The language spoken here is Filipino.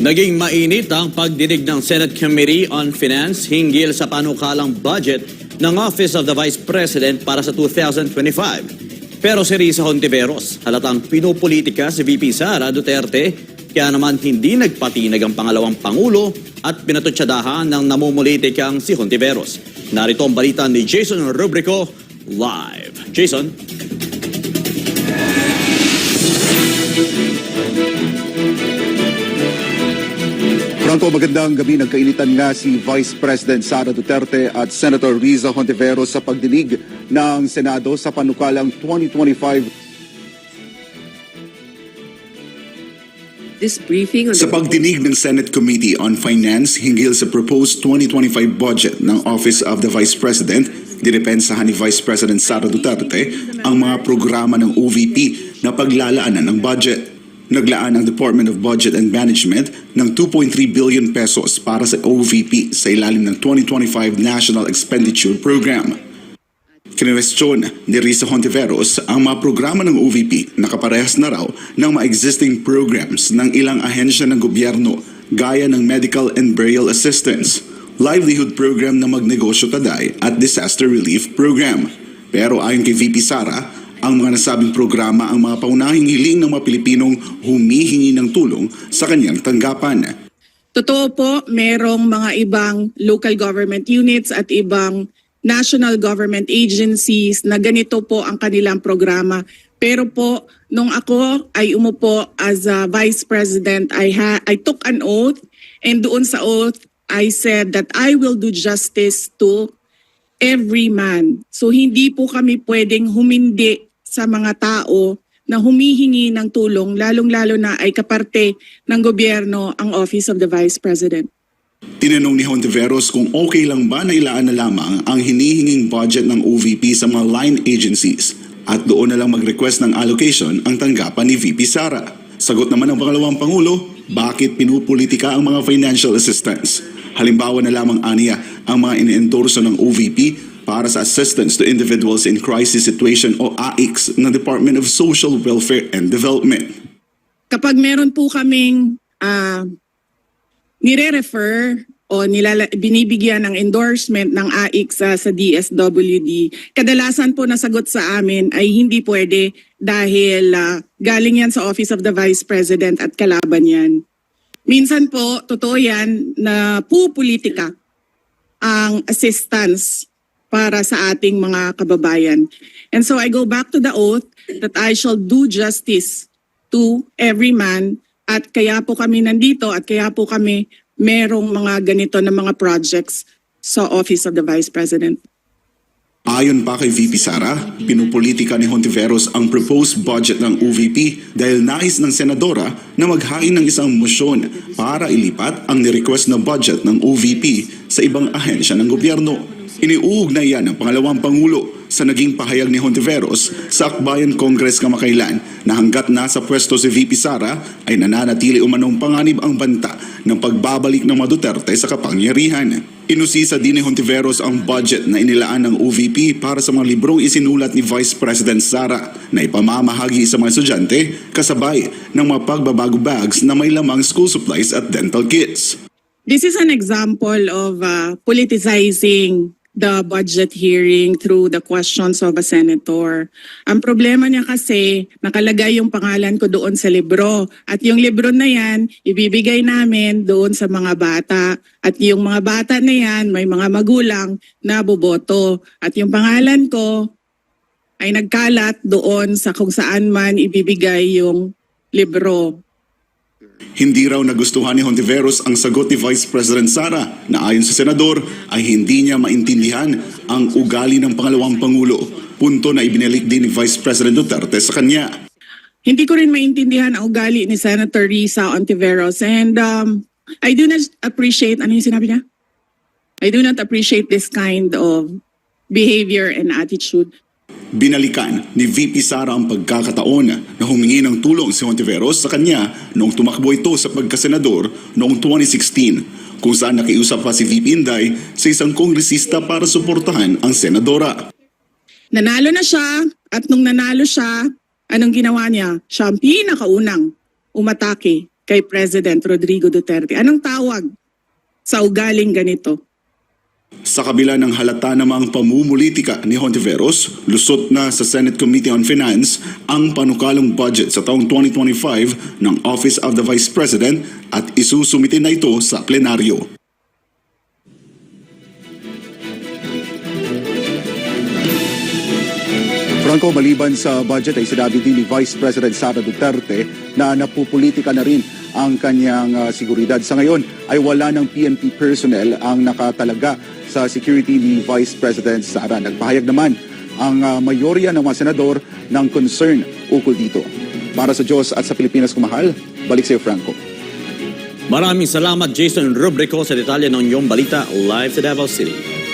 Naging mainit ang pagdinig ng Senate Committee on Finance hinggil sa panukalang budget ng Office of the Vice President para sa 2025. Pero si Risa Hontiveros, halatang pinupolitika si VP Sara Duterte, kaya naman hindi nagpatinag ang pangalawang Pangulo at pinatutsadahan ng namumulitikang si Hontiveros. Narito ang balita ni Jason Rubrico live. Jason? Franco, magandang gabi. Nagkainitan nga si Vice President Sara Duterte at Senator Risa Hontiveros sa pagdinig ng Senado sa panukalang 2025. Sa pagdinig ng Senate Committee on Finance hinggil sa proposed 2025 budget ng Office of the Vice President, dinepensahan ni Vice President Sara Duterte ang mga programa ng OVP na paglalaanan ng budget. Naglaan ang Department of Budget and Management ng 2.3 billion pesos para sa OVP sa ilalim ng 2025 National Expenditure Program. Kinwestiyon ni Risa Hontiveros ang mga programa ng OVP na kaparehas na raw ng mga existing programs ng ilang ahensya ng gobyerno gaya ng Medical and Burial Assistance, Livelihood Program na Magnegosyo Taday at Disaster Relief Program. Pero ayon kay VP Sara, ang mga nasabing programa ang mga paunahing hiling ng mga Pilipinong humihingi ng tulong sa kanyang tanggapan. Totoo po, merong mga ibang local government units at ibang national government agencies na ganito po ang kanilang programa. Pero po, nung ako ay umupo as a Vice President, I took an oath, and doon sa oath, I said that I will do justice to every man. So hindi po kami pwedeng humindi sa mga tao na humihingi ng tulong, lalong-lalo na ay kaparte ng gobyerno ang Office of the Vice President. Tinanong ni Hontiveros kung okay lang ba na ilaan na lamang ang hinihinging budget ng OVP sa mga line agencies at doon na lang mag-request ng allocation ang tanggapan ni VP Sara. Sagot naman ng pangalawang Pangulo, bakit pinupolitika ang mga financial assistance? Halimbawa na lamang aniya ang mga ine-endorso ng OVP para sa Assistance to Individuals in Crisis Situation o AICS ng Department of Social Welfare and Development. Kapag meron po kaming nire-refer o binibigyan ng endorsement ng AICS sa DSWD, kadalasan po nasagot sa amin ay hindi pwede dahil galing yan sa Office of the Vice President at kalaban yan. Minsan po, totoo yan na pupolitika ang assistance para sa ating mga kababayan. And so I go back to the oath that I shall do justice to every man, at kaya po kami nandito at kaya po kami merong mga ganito na mga projects sa Office of the Vice President. Ayon pa kay VP Sara, pinupolitika ni Hontiveros ang proposed budget ng OVP dahil nais ng senadora na maghain ng isang motion para ilipat ang nirequest na budget ng OVP sa ibang ahensya ng gobyerno. Iniuugnay yan ng pangalawang Pangulo sa naging pahayag ni Hontiveros sa Akbayan Congress kamakailan na hanggat nasa pwesto si VP Sara ay nananatili umanong panganib ang banta ng pagbabalik ng mga Duterte sa kapangyarihan. Inusisa din ni Hontiveros ang budget na inilaan ng OVP para sa mga librong isinulat ni Vice President Sara na ipamamahagi sa mga estudyante kasabay ng mga pagbabago bags na may lamang school supplies at dental kits. This is an example of politicizing the budget hearing through the questions of a senator. Ang problema niya kasi, nakalagay yung pangalan ko doon sa libro. At yung libro na yan, ibibigay namin doon sa mga bata. At yung mga bata na yan, may mga magulang na boboto. At yung pangalan ko ay nagkalat doon sa kung saan man ibibigay yung libro. Hindi raw nagustuhan ni Hontiveros ang sagot ni Vice President Sara na ayon sa senador ay hindi niya maintindihan ang ugali ng pangalawang Pangulo, punto na ibinalik din ni Vice President Duterte sa kanya. Hindi ko rin maintindihan ang ugali ni Senator Risa Hontiveros, and I do not appreciate, ano yung sinabi niya? I do not appreciate this kind of behavior and attitude. Binalikan ni VP Sara ang pagkakataon na humingi ng tulong si Hontiveros sa kanya noong tumakbo ito sa pagkasenador noong 2016, kung saan nakiusap pa si VP Inday sa isang kongresista para suportahan ang senadora. Nanalo na siya, at nung nanalo siya, anong ginawa niya? Siya ang pinakaunang umatake kay President Rodrigo Duterte. Anong tawag sa ugaling ganito? Sa kabila ng halata namang pamumulitika ni Hontiveros, lusot na sa Senate Committee on Finance ang panukalang budget sa taong 2025 ng Office of the Vice President at isusumite na ito sa plenaryo. Franco, maliban sa budget ay sinabi din ni Vice President Sara Duterte na napupolitika na rin ang kanyang seguridad. Sa ngayon ay wala ng PNP personnel ang nakatalaga sa security ni Vice President Sara. Nagpahayag naman ang mayorya ng mga senador ng concern ukol dito. Para sa Diyos at sa Pilipinas kumahal, balik sa iyo, Franco. Maraming salamat Jason Rubrico sa detalye ng iyong balita live sa Davao City.